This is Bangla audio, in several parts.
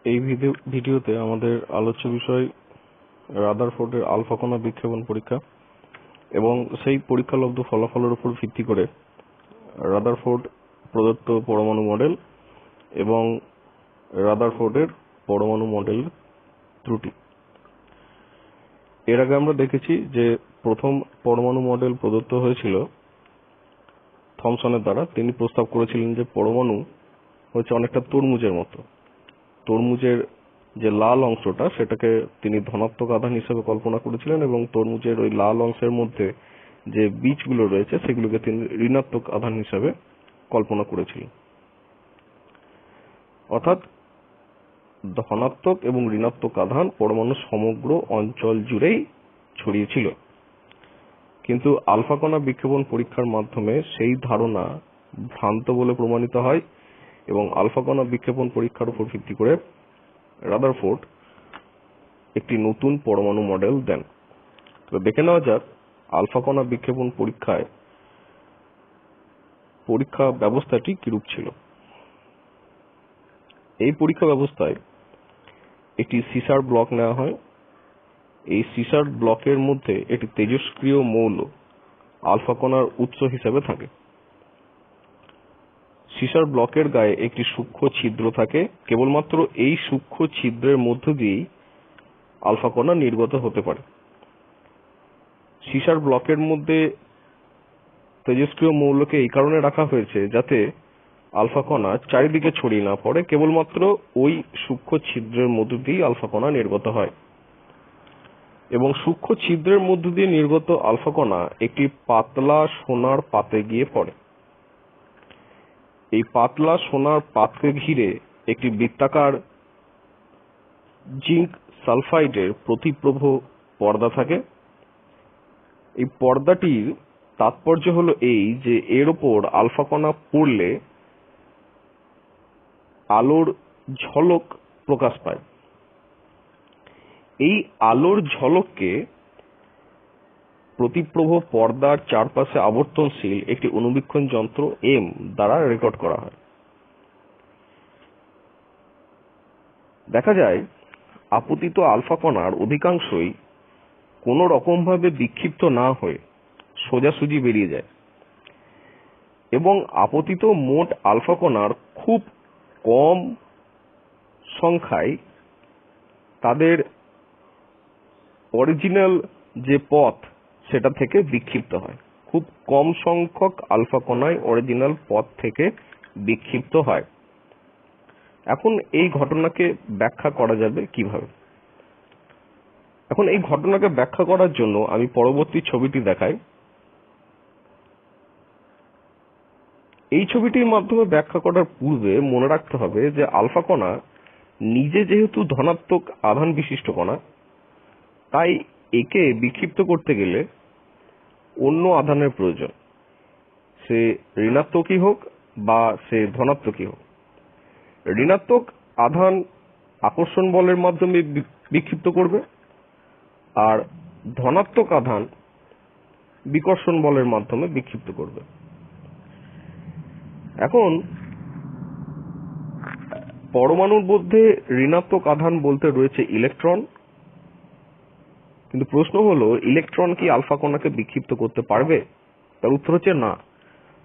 এই ভিডিওতে আমাদের আলোচ্য বিষয় রাদারফোর্ডের আলফা কণা বিক্ষেপণ পরীক্ষা এবং সেই পরীক্ষালব্ধ ফলাফলের উপর ভিত্তি করে রাদারফোর্ড প্রদত্ত পরমাণু মডেল এবং রাদারফোর্ডের পরমাণু মডেল ত্রুটি। এর আগে আমরা দেখেছি যে প্রথম পরমাণু মডেল প্রদত্ত হয়েছিল থমসনের দ্বারা। তিনি প্রস্তাব করেছিলেন যে পরমাণু হচ্ছে অনেকটা তরমুজের মতো। তরমুজের যে লাল অংশটা সেটাকে তিনি ধনাত্মক আধান হিসেবে কল্পনা করেছিলেন এবং তরমুজের ওই লাল অংশের মধ্যে যে বীজগুলো রয়েছে সেগুলোকে তিনি ঋণাত্মক আধান হিসেবে কল্পনা করেছিলেন। অর্থাৎ ধনাত্মক এবং ঋণাত্মক আধান পরমাণু সমগ্র অঞ্চল জুড়েই ছড়িয়েছিল। কিন্তু আলফা কণা বিক্ষেপণ পরীক্ষার মাধ্যমে সেই ধারণা ভ্রান্ত বলে প্রমাণিত হয় এবং আলফা কণা বিক্ষেপণ পরীক্ষার উপর ভিত্তি করে রাদারফোর্ড একটি নতুন পরমাণু মডেল দেন। তো দেখে নেওয়া যাক আলফা কণা বিক্ষেপণ পরীক্ষা ব্যবস্থাটি কিরূপ ছিল। এই পরীক্ষা ব্যবস্থায় একটি সিসার ব্লক নেওয়া হয়। এই সিসার ব্লকের মধ্যে একটি তেজস্ক্রিয় মৌল আলফা কণার উৎস হিসেবে থাকে। সিসার ব্লকের গায়ে একটি সূক্ষ্ম ছিদ্র থাকে। কেবলমাত্র এই সূক্ষ্ম ছিদ্রের মধ্য দিয়েই আলফা কণা নির্গত হতে পারে। সিসার ব্লকের মধ্যে তেজস্ক্রিয় মৌলকে এই কারণে রাখা হয়েছে যাতে আলফা কণা চারিদিকে ছড়িয়ে না পড়ে, কেবলমাত্র ওই সূক্ষ্ম ছিদ্রের মধ্য দিয়েই আলফা কণা নির্গত হয়। এবং সূক্ষ্ম ছিদ্রের মধ্য দিয়ে নির্গত আলফা কণা একটি পাতলা সোনার পাতে গিয়ে পড়ে। এই পাতলা সোনার পাতকে ঘিরে একটি বৃত্তাকার জিঙ্ক সালফাইডের প্রতিপ্রভ পর্দা থাকে। এই পর্দাটির তাৎপর্য হলো এই যে এর ওপর আলফা কণা পড়লে আলোর ঝলক প্রকাশ পায়। এই আলোর ঝলককে প্রতিপ্রভ পর্দার চারপাশে আবর্তনশীল একটি অণুবীক্ষণ যন্ত্র এম দ্বারা রেকর্ড করা হয়। দেখা যায় আপতিত আলফা কণার অধিকাংশই কোনো রকমভাবে বিক্ষিপ্ত না হয়ে সোজাসুজি বেরিয়ে যায় এবং আপতিত মোট আলফা কণার খুব কম সংখ্যায় তাদের অরিজিনাল যে পথ সেটা থেকে বিক্ষিপ্ত হয়। খুব কম সংখ্যক আলফা কণায় অরিজিনাল পথ থেকে বিক্ষিপ্ত হয়। এখন এই ঘটনাকে ব্যাখ্যা করা যাবে কিভাবে? এখন এই ঘটনাকে ব্যাখ্যা করার জন্য আমি পরবর্তী ছবিটি দেখাই। এই ছবিটির মাধ্যমে ব্যাখ্যা করার পূর্বে মনে রাখতে হবে যে আলফা কণা নিজে যেহেতু ধনাত্মক আধান বিশিষ্ট কণা, তাই একে বিক্ষিপ্ত করতে গেলে অন্য আধানের প্রয়োজন, সে ঋণাত্মকই হোক বা সে ধনাত্মকই হোক। ঋণাত্মক আধান আকর্ষণ বলের মাধ্যমে বিক্ষিপ্ত করবে আর ধনাত্মক আধান বিকর্ষণ বলের মাধ্যমে বিক্ষিপ্ত করবে। এখন পরমাণুর মধ্যে ঋণাত্মক আধান বলতে রয়েছে ইলেকট্রন। কিন্তু প্রশ্ন হলো, ইলেকট্রন কি আলফা কণাকে বিক্ষিপ্ত করতে পারবে? তার উত্তর হচ্ছে না।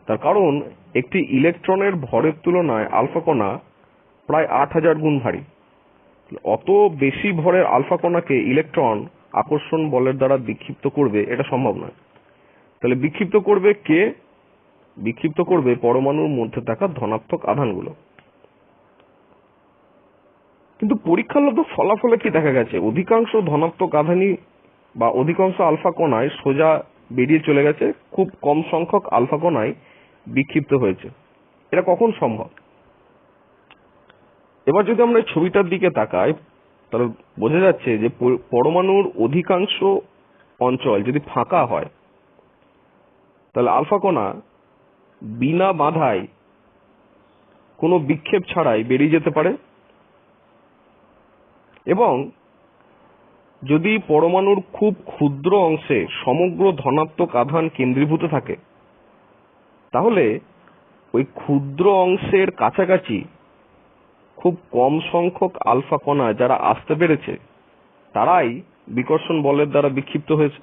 তার কারণ একটি ইলেকট্রনের ভরের তুলনায় আলফা কণা প্রায় 8000 গুণ ভারী। অত বেশি ভরের আলফা কণাকে ইলেকট্রন আকর্ষণ বলের দ্বারা বিক্ষিপ্ত করবে এটা সম্ভব নয়। তাহলে বিক্ষিপ্ত করবে কে? বিক্ষিপ্ত করবে পরমাণুর মধ্যে থাকা ধনাত্মক আধানগুলো। কিন্তু পরীক্ষালব্ধ ফলাফলে কি দেখা গেছে? অধিকাংশ ধনাত্মক আধানই বা অধিকাংশ আলফা কণায় সোজা বেরিয়ে চলে গেছে, খুব কম সংখ্যক আলফা কণায় বিক্ষিপ্ত হয়েছে। এটা কখন সম্ভব? এবার যদি আমরা এই ছবিটার দিকে তাকাই তাহলে বোঝা যাচ্ছে যে পরমাণুর অধিকাংশ অঞ্চল যদি ফাঁকা হয় তাহলে আলফা কণা বিনা বাধায় কোনো বিক্ষেপ ছাড়াই বেরিয়ে যেতে পারে। এবং যদি পরমাণুর খুব ক্ষুদ্র অংশে সমগ্র ধনাত্মক আধান কেন্দ্রীভূত থাকে তাহলে ওই ক্ষুদ্র অংশের কাছাকাছি খুব কম সংখ্যক আলফা কণা যারা আসতে পেরেছে তারাই বিকর্ষণ বলের দ্বারা বিক্ষিপ্ত হয়েছে।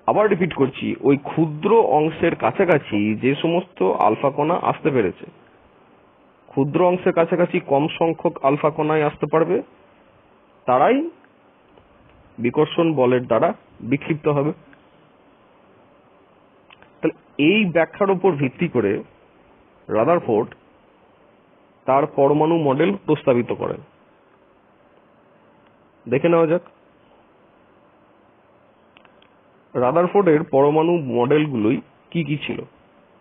আবার রিপিট করছি, ওই ক্ষুদ্র অংশের কাছাকাছি যে সমস্ত আলফা কণা আসতে পেরেছে, ক্ষুদ্র অংশের কাছাকাছি কম সংখ্যক আলফা কণায় আসতে পারবে, তারাই বিকর্ষণ বলের দ্বারা বিক্ষিপ্ত হবে। তাহলে এই ব্যাখ্যার উপর ভিত্তি করে রাদারফোর্ড তার পরমাণু মডেল প্রস্তাবিত করেন। দেখে নেওয়া যাক রাদারফোর্ডের পরমাণু মডেলগুলোই কি কি ছিল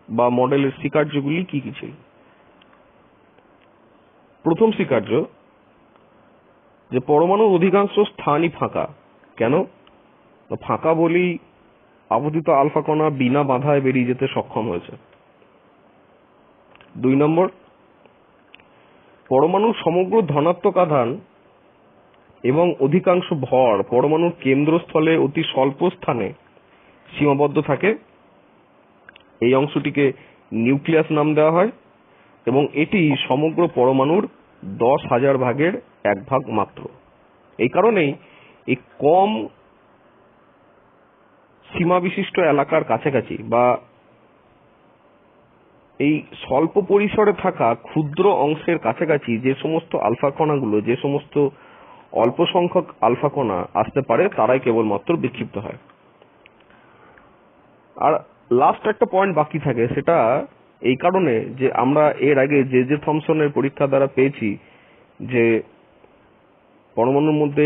বা মডেলের স্বীকার্যগুলি কি কি ছিল। প্রথম স্বীকার্য যে পরমাণুর অধিকাংশ স্থানই ফাঁকা। কেন? ফাঁকা বলেই আপতিত আলফা কণা বিনা বাধায় বেরিয়ে যেতে সক্ষম হয়েছে। 2 নম্বর, পরমাণুর সমগ্র ধনাত্মক আধান এবং অধিকাংশ ভর পরমাণুর কেন্দ্রস্থলে অতি স্বল্প স্থানে সীমাবদ্ধ থাকে। এই অংশটিকে নিউক্লিয়াস নাম দেওয়া হয় এবং এটি সমগ্র পরমাণুর 10,000 ভাগের 1 ভাগ মাত্র। এই কারণেই এই কম সীমা বিশিষ্ট এলাকার কাছাকাছি বা এই স্বল্প পরিসরে থাকা ক্ষুদ্র অংশের কাছাকাছি যে সমস্ত আলফা কণাগুলো, যে সমস্ত অল্প সংখ্যক আলফা কণা আসতে পারে, তারাই কেবলমাত্র বিক্ষিপ্ত হয়। আর লাস্ট একটা পয়েন্ট বাকি থাকে, সেটা এই কারণে যে আমরা এর আগে যে থমসনের পরীক্ষা দ্বারা পেয়েছি যে পরমাণুর মধ্যে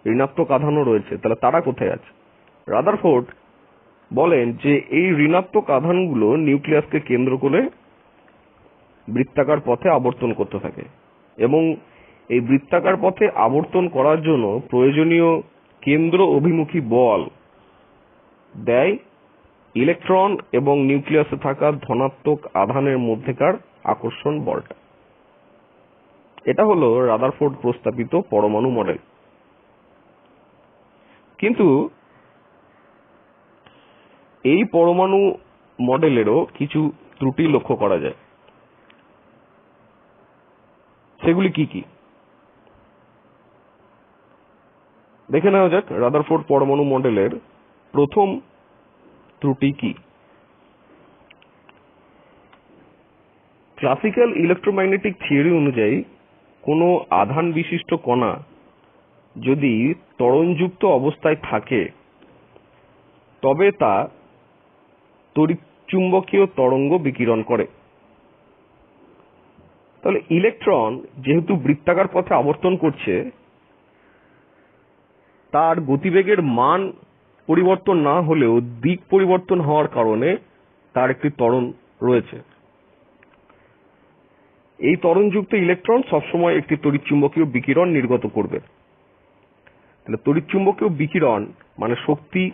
ঋণাত্মক আধানও রয়েছে, তাহলে তারা কোথায় আছে? রাদারফোর্ড বলেন যে এই ঋণাত্মক আধানগুলো নিউক্লিয়াসকে কেন্দ্র করে বৃত্তাকার পথে আবর্তন করতে থাকে এবং এই বৃত্তাকার পথে আবর্তন করার জন্য প্রয়োজনীয় কেন্দ্র অভিমুখী বল দেয় ইলেকট্রন এবং নিউক্লিয়াসে থাকা ধনাত্মক আধানের মধ্যেকার আকর্ষণ বলটা। এটা হলো রাদারফোর্ড প্রস্তাবিত পরমাণু মডেল। কিন্তু এই পরমাণু মডেলেরও কিছু ত্রুটি লক্ষ্য করা যায়। সেগুলি কি কি দেখে নেওয়া যাক। রাদারফোর্ড পরমাণু মডেলের প্রথম ত্রুটি কি? ক্লাসিক্যাল ইলেকট্রোম্যাগনেটিক থিওরি অনুযায়ী কোনো আধান বিশিষ্ট কণা যদি ত্বরণযুক্ত অবস্থায় থাকে তবে তা তড়িৎচুম্বকীয় তরঙ্গ বিকিরণ করে। তাহলে ইলেকট্রন যেহেতু বৃত্তাকার পথে আবর্তন করছে, তার গতিবেগের মান পরিবর্তন না হলেও দিক পরিবর্তন হওয়ার কারণে তার একটি ত্বরণ রয়েছে। এই ত্বরণযুক্ত ইলেকট্রন সবসময় একটি তড়িৎচুম্বকীয় বিকিরণ নির্গত করবে। তাহলে তড়িৎচুম্বকীয় বিকিরণ মানে শক্তি।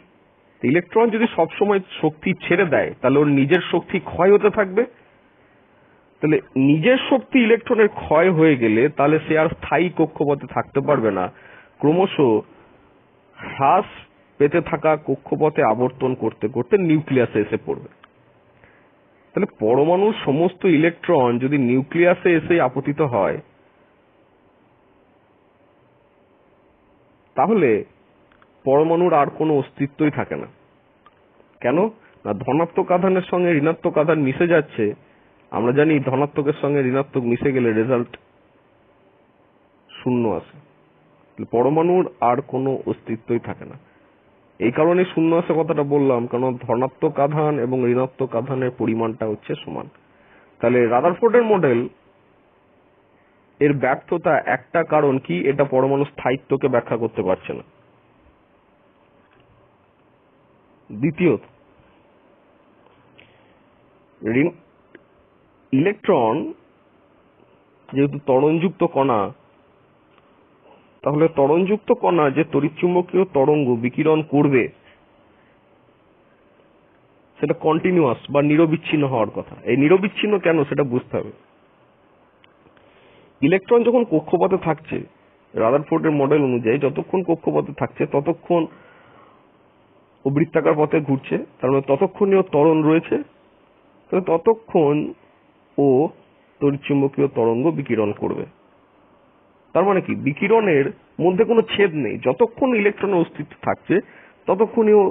ইলেকট্রন যদি সবসময় শক্তি ছেড়ে দেয় তাহলে ওর নিজের শক্তি ক্ষয় হতে থাকবে। তাহলে নিজের শক্তি ইলেকট্রনের ক্ষয় হয়ে গেলে তাহলে সে আর স্থায়ী কক্ষপথে থাকতে পারবে না, ক্রমশ হ্রাস পেতে থাকা কক্ষপথে আবর্তন করতে করতে নিউক্লিয়াসে এসে পড়বে। তাহলে পরমাণুর সমস্ত ইলেকট্রন যদি নিউক্লিয়াসে এসে আপতিত হয় তাহলে পরমাণুর আর কোনো অস্তিত্বই থাকে না। কেন না? ধনাত্মক আধানের সঙ্গে ঋণাত্মক আধান মিশে যাচ্ছে। আমরা জানি ধনাত্মকের সঙ্গে ঋণাত্মক মিশে গেলে রেজাল্ট শূন্য আসে। পরমাণুর আর কোনো অস্তিত্বই থাকে না। এই কারণে শূন্য আসে কথাটা বললাম, কারণ ধনাত্মক আধান এবং ঋণাত্মক আধানের পরিমাণটা হচ্ছে সমান। তাহলে রাদারফোর্ডের মডেল এর ব্যর্থতা একটা কারণ কি? এটা পরমাণুর স্থায়িত্বকে ব্যাখ্যা করতে পারছে না। দ্বিতীয়ত, ইলেকট্রন যেহেতু ত্বরণযুক্ত কণা, তাহলে ত্বরণযুক্ত কণা যে তড়িৎচুম্বকীয় তরঙ্গ বিকিরণ করবে সেটা কন্টিনিউয়াস বা নিরবিচ্ছিন্ন হওয়ার কথা। এই নিরবিচ্ছিন্ন কেন সেটা বুঝতে হবে। ইলেকট্রন যখন কক্ষপথে থাকছে, রাদারফোর্ডের মডেল অনুযায়ী যতক্ষণ কক্ষপথে থাকছে ততক্ষণ ও বৃত্তাকার পথে ঘুরছে, তার মানে ততক্ষণই ওর ত্বরণ রয়েছে। তাহলে ততক্ষণ ও তড়িৎচুম্বকীয় তরঙ্গ বিকিরণ করবে। তার মানে কি, বিকিরণের মধ্যে কোনো ছেদ নেই, যতক্ষণ ইলেকট্রনের অস্তিত্ব থাকছে ততক্ষণই ও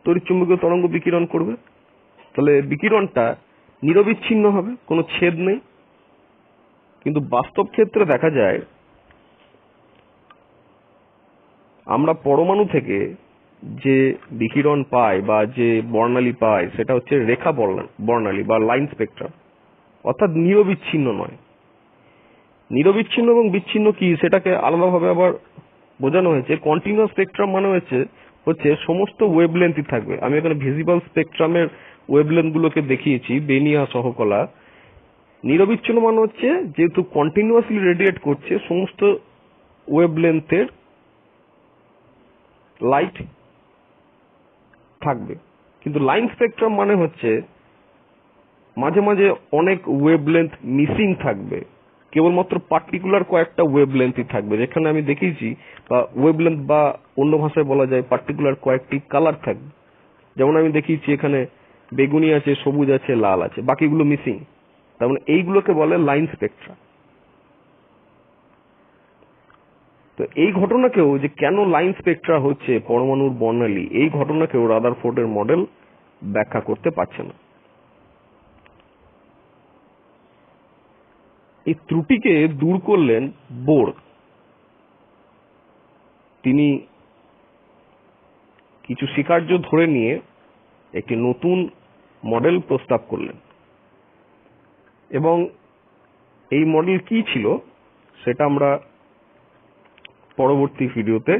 তড়িৎচুম্বকীয় তরঙ্গ বিকিরণ করবে। তাহলে বিকিরণটা নিরবিচ্ছিন্ন হবে, কোনো ছেদ নেই। কিন্তু বাস্তব ক্ষেত্রে দেখা যায় আমরা পরমাণু থেকে যে বিকিরণ পাই বা যে বর্ণালী পাই সেটা হচ্ছে রেখা বর্ণালী বা লাইন স্পেকট্রাম, অর্থাৎ নিরবিচ্ছিন্ন নয়। নিরবিচ্ছিন্ন এবং বিচ্ছিন্ন কি সেটাকে আলাদাভাবে আবার বোঝানো হয়েছে। কন্টিনিউয়াস স্পেকট্রাম মানে হচ্ছে সমস্ত ওয়েভলেন্থই থাকবে। আমি এখানে ভিজিবল স্পেকট্রামের ওয়েভলেন্থ গুলোকে দেখিয়েছি, বেনিয়া সহকলা। নিরবিচ্ছিন্ন মানে হচ্ছে যেহেতু কন্টিনিউয়াসলি রেডিয়েট করছে, সমস্ত ওয়েভলেন্থের লাইট থাকবে। কিন্তু লাইন স্পেকট্রাম মানে হচ্ছে মাঝে মাঝে অনেক ওয়েভলেন্থ মিসিং থাকবে, কেবলমাত্র পার্টিকুলার কয়েকটা ওয়েভলেন্থই থাকবে, যেখানে আমি দেখিয়েছি, বা ওয়েভলেন্থ বা অন্য ভাষায় বলা যায় পার্টিকুলার কয়েকটি কালার থাকবে। যেমন আমি দেখিয়েছি এখানে বেগুনি আছে, সবুজ আছে, লাল আছে, বাকিগুলো মিসিং। তার মানে এইগুলোকে বলে লাইন স্পেকট্রা। তো এই ঘটনাকেও, যে কেন লাইন স্পেকট্রা হচ্ছে পরমাণুর বর্ণালী, এই ঘটনাকেও রাদারফোর্ডের মডেল ব্যাখ্যা করতে পারছে না। এই ত্রুটিকে দূর করলেন বোর। তিনি কিছু স্বীকার্য ধরে নিয়ে একটি নতুন মডেল প্রস্তাব করলেন, এবং এই মডেল কি ছিল সেটা আমরা পরবর্তী ভিডিওতে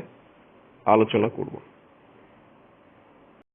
আলোচনা করব।